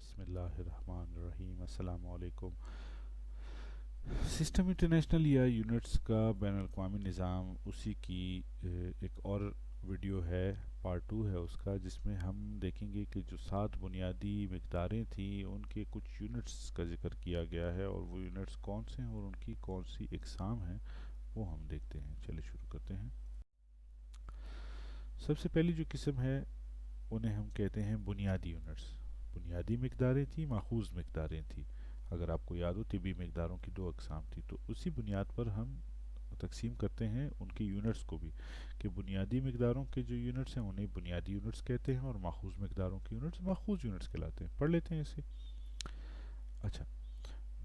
بسم اللہ الرحمن الرحیم، السلام علیکم۔ سسٹم انٹرنیشنل یا یونٹس کا بین الاقوامی نظام، اسی کی ایک اور ویڈیو ہے، پارٹ 2 ہے اس کا، جس میں ہم دیکھیں گے کہ جو 7 بنیادی مقداریں تھیں ان کے کچھ یونٹس کا ذکر کیا گیا ہے، اور وہ یونٹس کون سے ہیں اور ان کی کون سی اقسام ہیں وہ ہم دیکھتے ہیں۔ چلے شروع کرتے ہیں۔ سب سے پہلی جو قسم ہے انہیں ہم کہتے ہیں بنیادی یونٹس۔ بنیادی مقداریں تھیں، ماخوذ مقداریں تھیں۔ اگر آپ کو یاد ہو، طبی مقداروں کی 2 اقسام تھی، تو اسی بنیاد پر ہم تقسیم کرتے ہیں ان کے یونٹس کو بھی، کہ بنیادی مقداروں کے جو یونٹس ہیں انہیں بنیادی یونٹس کہتے ہیں، اور ماخوذ مقداروں کے یونٹس ماخوذ یونٹس کہلاتے ہیں۔ پڑھ لیتے ہیں اسے۔ اچھا،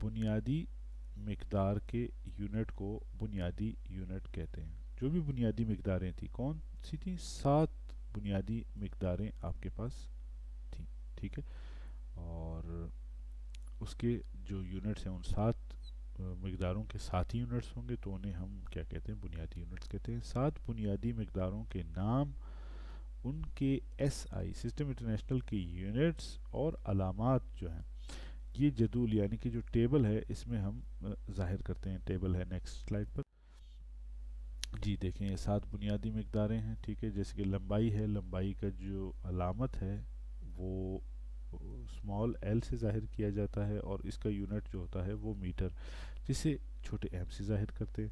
بنیادی مقدار کے یونٹ کو بنیادی یونٹ کہتے ہیں۔ جو بھی بنیادی مقداریں تھیں، کون سی تھیں؟ 7 بنیادی مقداریں آپ کے پاس تھیں، ٹھیک ہے۔ اور اس کے جو یونٹس ہیں، ان 7 مقداروں کے 7 ہی یونٹس ہوں گے، تو انہیں ہم کیا کہتے ہیں؟ بنیادی یونٹس کہتے ہیں۔ 7 بنیادی مقداروں کے نام، ان کے ایس آئی سسٹم انٹرنیشنل کے یونٹس اور علامات جو ہیں، یہ جدول یعنی کہ جو ٹیبل ہے اس میں ہم ظاہر کرتے ہیں۔ ٹیبل ہے نیکسٹ سلائڈ پر۔ جی دیکھیں، یہ 7 بنیادی مقداریں ہیں، ٹھیک ہے۔ جیسے کہ لمبائی ہے، لمبائی کا جو علامت ہے وہ اسمال ایل سے ظاہر کیا جاتا ہے، اور اس کا یونٹ جو ہوتا ہے وہ میٹر، جسے چھوٹے ایم سے ظاہر کرتے ہیں۔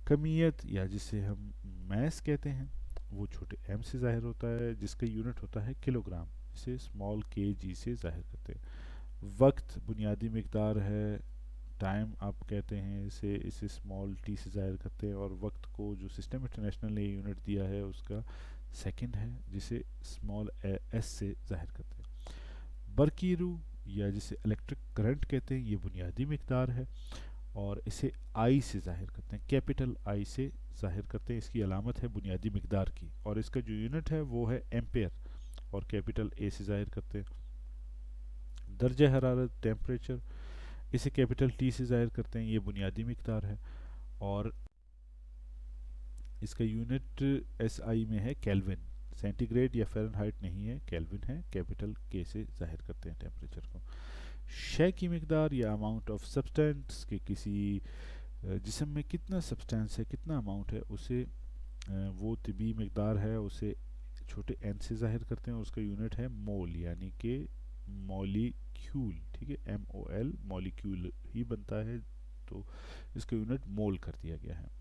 کمیت یا جسے ہم میس کہتے ہیں، وہ چھوٹے ایم سے ظاہر ہوتا ہے، جس کا یونٹ ہوتا ہے کلو گرام، اسے اسمال کے جی سے ظاہر کرتے ہیں۔ وقت بنیادی مقدار ہے، ٹائم آپ کہتے ہیں اسے اسمال ٹی سے ظاہر کرتے ہیں، اور وقت کو جو سسٹم انٹرنیشنل نے یونٹ دیا ہے اس کا سیکنڈ ہے، جسے اسمال ایس سے ظاہر کرتے ہیں۔ برقی رو یا جسے الیکٹرک کرنٹ کہتے ہیں، یہ بنیادی مقدار ہے، اور اسے آئی سے ظاہر کرتے ہیں، کیپٹل آئی سے ظاہر کرتے ہیں۔ اس کی علامت ہے بنیادی مقدار کی، اور اس کا جو یونٹ ہے وہ ہے ایمپیئر، اور کیپٹل اے سے ظاہر کرتے ہیں۔ درجہ حرارت ٹیمپریچر، اسے کیپٹل ٹی سے ظاہر کرتے ہیں، یہ بنیادی مقدار ہے، اور اس کا یونٹ ایس آئی میں ہے کیلون۔ سینٹی گریڈ یا فیرن ہائٹ نہیں ہے، کیلون ہے، کیپٹل کے سے ظاہر کرتے ہیں ٹیمپریچر کو۔ شے کی مقدار یا اماؤنٹ آف سبسٹینس، کے کسی جسم میں کتنا سبسٹینس ہے، کتنا اماؤنٹ ہے، اسے وہ طبی مقدار ہے، اسے چھوٹے این سے ظاہر کرتے ہیں، اور اس کا یونٹ ہے مول، یعنی کہ مولیکیول، ٹھیک ہے، ایم او ایل، مولیکیول ہی بنتا ہے، تو اس کا یونٹ مول کر دیا گیا ہے۔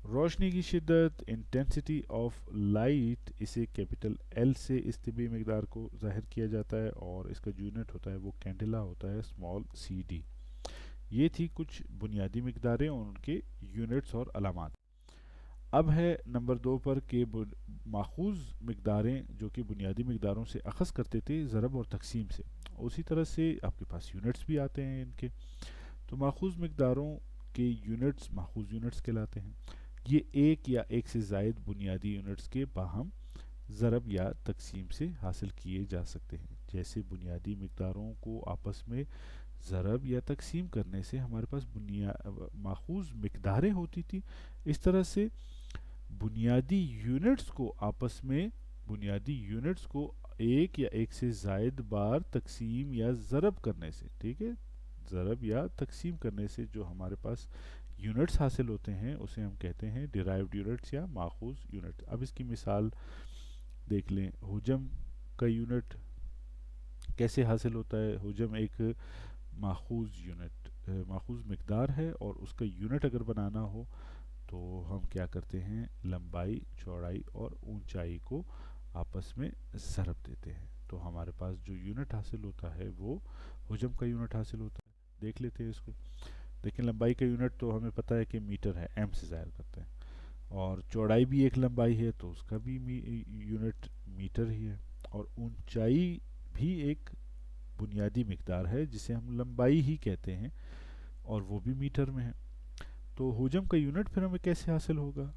روشنی کی شدت انٹینسٹی آف لائٹ، اسے کیپٹل ایل سے اس طبی مقدار کو ظاہر کیا جاتا ہے، اور اس کا جو یونٹ ہوتا ہے وہ کینڈلا ہوتا ہے، اسمال سی ڈی۔ یہ تھی کچھ بنیادی مقداریں اور ان کے یونٹس اور علامات۔ اب ہے نمبر 2 پر کہ ماخوذ مقداریں جو کہ بنیادی مقداروں سے اخذ کرتے تھے ضرب اور تقسیم سے، اسی طرح سے آپ کے پاس یونٹس بھی آتے ہیں ان کے۔ تو ماخوذ مقداروں کے یونٹس ماخوذ یونٹس کہلاتے ہیں۔ یہ ایک یا ایک سے زائد بنیادی یونٹس کے باہم ضرب یا تقسیم سے حاصل کیے جا سکتے ہیں۔ جیسے بنیادی مقداروں کو آپس میں ضرب یا تقسیم کرنے سے ہمارے پاس ماخوذ مقداریں ہوتی تھی، اس طرح سے بنیادی یونٹس کو ایک یا ایک سے زائد بار تقسیم یا ضرب کرنے سے، ٹھیک ہے، ضرب یا تقسیم کرنے سے جو ہمارے پاس یونٹس حاصل ہوتے ہیں اسے ہم کہتے ہیں ڈیرائیوڈ یونٹس یا ماخوذ یونٹ۔ اب اس کی مثال دیکھ لیں۔ حجم کا یونٹ کیسے حاصل ہوتا ہے؟ حجم ایک ماخوذ مقدار ہے، اور اس کا یونٹ اگر بنانا ہو تو ہم کیا کرتے ہیں؟ لمبائی، چوڑائی اور اونچائی کو آپس میں ضرب دیتے ہیں، تو ہمارے پاس جو یونٹ حاصل ہوتا ہے وہ حجم کا یونٹ حاصل ہوتا ہے۔ دیکھ لیتے ہیں اس کو۔ لیکن لمبائی کا یونٹ تو ہمیں پتہ ہے کہ میٹر ہے، ایم سے ظاہر کرتے ہیں، اور چوڑائی بھی ایک لمبائی ہے تو اس کا بھی یونٹ میٹر ہی ہے، اور اونچائی بھی ایک بنیادی مقدار ہے جسے ہم لمبائی ہی کہتے ہیں، اور وہ بھی میٹر میں ہے۔ تو حجم کا یونٹ پھر ہمیں کیسے حاصل ہوگا؟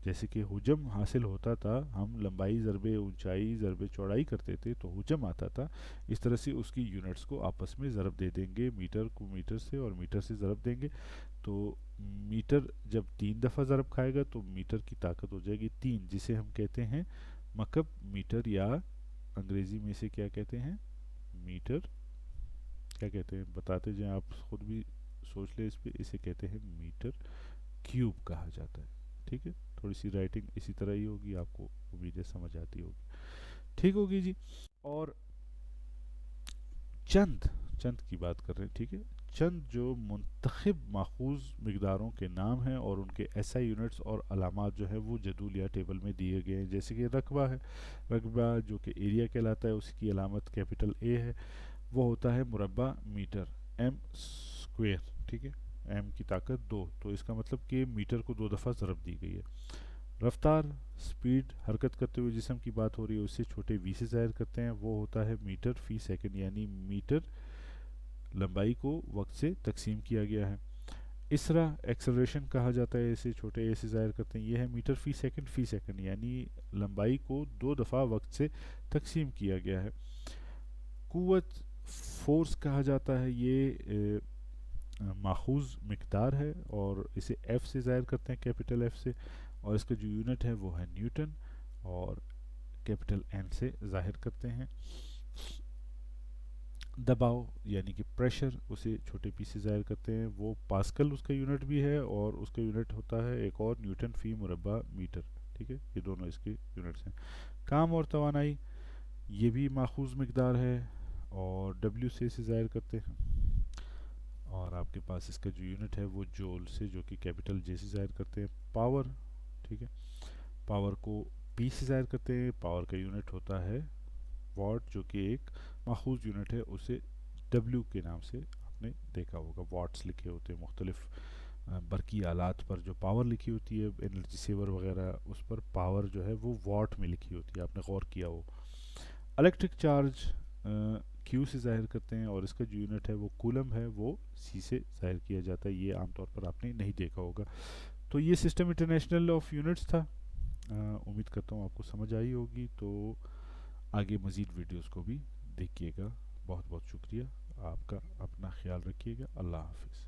جیسے کہ حجم حاصل ہوتا تھا، ہم لمبائی ضرب اونچائی ضرب چوڑائی کرتے تھے تو حجم آتا تھا، اس طرح سے اس کی یونٹس کو آپس میں ضرب دے دیں گے، میٹر کو میٹر سے اور میٹر سے ضرب دیں گے، تو میٹر جب 3 دفعہ ضرب کھائے گا تو میٹر کی طاقت ہو جائے گی 3، جسے ہم کہتے ہیں مکعب میٹر، یا انگریزی میں سے کیا کہتے ہیں؟ میٹر کیا کہتے ہیں بتاتے جائیں آپ خود بھی سوچ لیں اس پہ. اسے کہتے ہیں میٹر کیوب کہا جاتا ہے. ٹھیک ہے, تھوڑی سی رائٹنگ اسی طرح ہی ہوگی, آپ کو امید ہے سمجھ آتی ہوگی. ٹھیک ہوگی جی. اور چند چند کی بات کر رہے ہیں. ٹھیک ہے, چند جو منتخب ماخوذ مقداروں کے نام ہیں اور ان کے ایس آئی یونٹس اور علامات جو ہے وہ جدول یا ٹیبل میں دیے گئے ہیں. جیسے کہ رقبہ ہے, رقبہ جو کہ ایریا کہلاتا ہے, اس کی علامت کیپٹل اے ہے, وہ ہوتا ہے مربع میٹر ایم اسکوئر. ٹھیک ہے, ایم کی طاقت 2, تو اس کا مطلب کہ میٹر کو 2 دفعہ ضرب دی گئی ہے. رفتار, سپیڈ, حرکت کرتے ہوئے جسم کی بات ہو رہی ہے, اس سے چھوٹے وی سے ظاہر کرتے ہیں, وہ ہوتا ہے میٹر فی سیکنڈ, یعنی میٹر لمبائی کو وقت سے تقسیم کیا گیا ہے. اسرا, ایکسلریشن کہا جاتا ہے, اسے چھوٹے اے سے ظاہر کرتے ہیں, یہ ہے میٹر فی سیکنڈ, یعنی لمبائی کو 2 دفعہ وقت سے تقسیم کیا گیا ہے. قوت, فورس کہا جاتا ہے, یہ ماخوذ مقدار ہے اور اسے ایف سے ظاہر کرتے ہیں, کیپٹل ایف سے, اور اس کا جو یونٹ ہے وہ ہے نیوٹن, اور کیپٹل این سے ظاہر کرتے ہیں. دباؤ یعنی کہ پریشر, اسے چھوٹے پی سے ظاہر کرتے ہیں, وہ پاسکل اس کا یونٹ بھی ہے, اور اس کا یونٹ ہوتا ہے ایک اور نیوٹن فی مربع میٹر. ٹھیک ہے, یہ دونوں اس کے یونٹس ہیں. کام اور توانائی, یہ بھی ماخوذ مقدار ہے اور ڈبلیو سے ظاہر کرتے ہیں, اور آپ کے پاس اس کا جو یونٹ ہے وہ جول سے, جو کہ کیپٹل جے سے ظاہر کرتے ہیں. پاور, ٹھیک ہے, پاور کو پی سے ظاہر کرتے ہیں, پاور کا یونٹ ہوتا ہے واٹ, جو کہ ایک ماخوذ یونٹ ہے, اسے ڈبلیو کے نام سے آپ نے دیکھا ہوگا. واٹس لکھے ہوتے ہیں مختلف برقی آلات پر, جو پاور لکھی ہوتی ہے انرجی سیور وغیرہ, اس پر پاور جو ہے وہ واٹ میں لکھی ہوتی ہے, آپ نے غور کیا ہو. الیکٹرک چارج کیو سے ظاہر کرتے ہیں, اور اس کا جو یونٹ ہے وہ کولم ہے, وہ سی سے ظاہر کیا جاتا ہے. یہ عام طور پر آپ نے نہیں دیکھا ہوگا. تو یہ سسٹم انٹرنیشنل آف یونٹس تھا. امید کرتا ہوں آپ کو سمجھ آئی ہوگی. تو آگے مزید ویڈیوز کو بھی دیکھیے گا. بہت بہت شکریہ آپ کا, اپنا خیال رکھیے گا. اللہ حافظ.